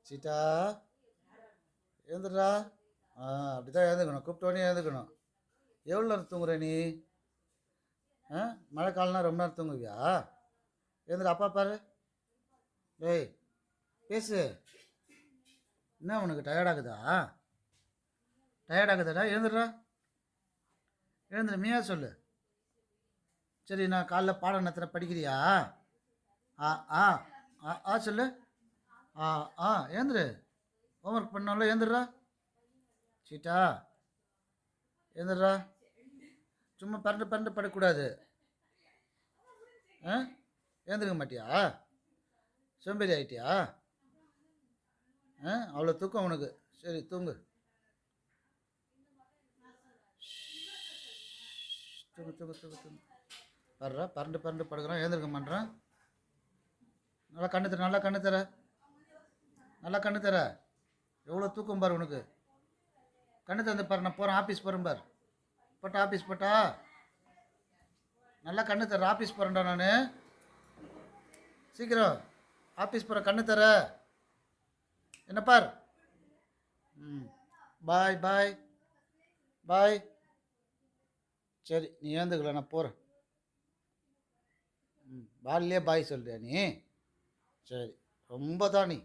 சீட்டா எழுந்துடுறா. அப்படி தான் எழுந்துக்கணும், கூப்பிட்டோன்னே எழுந்துக்கணும். எவ்வளோ நேரம் தூங்குற நீ? மழை காலம்னா ரொம்ப நேரம் தூங்குவியா? எழுந்துரு, அப்பா பாரு. டேய் பேசு. என்ன உனக்கு டயர்டாகுதா? டயர்டாகுதாடா? எழுந்துடுறா, எழுந்துரு, நீயா சொல்லு. சரி, நான் காலைல பாடம் நடத்துகிற, படிக்கிறியா? ஆ ஆ ஆ ஆ சொல்லு. ஆ ஆ எழுந்துரு, ஹோம்ஒர்க் பண்ணால எழுந்துடுறா. சீட்டா எழுந்துடுறா. சும்மா பரண்டு பரண்டு படக்கூடாது. எழுந்துருக்க மாட்டியா? சோம்பேறி ஆகிட்டியா? அவ்வளோ தூக்கம் உனக்கு. சரி தூங்கு. தூங்கு தூங்கு தூங்கு தூங்கு. படுறா, பரண்டு பரண்டு படுக்கிறான், எழுந்திருக்க மாட்டேறான். நல்லா கண்ணு தர, நல்லா கண்ணு தர, நல்லா கண்ணு தர. எவ்வளோ தூக்கம் பாரு உனக்கு. கண்ணு தந்து பாரு. நான் போகிறேன், ஆஃபீஸ் போகிறேன் பாரு. போட்டா ஆஃபீஸ் போட்டா. நல்லா கண்ணு தர, ஆஃபீஸ் போகிறேன்டா நான். சீக்கிரம் ஆஃபீஸ் போகிற, கண்ணு தர. என்ன பார். பாய் பாய் பாய். சரி, நீ ஏந்துக்கல, நான் போகிறேன். பால்லையே பாய் சொல்றியா நீ? சரி, ரொம்ப தான் நீ.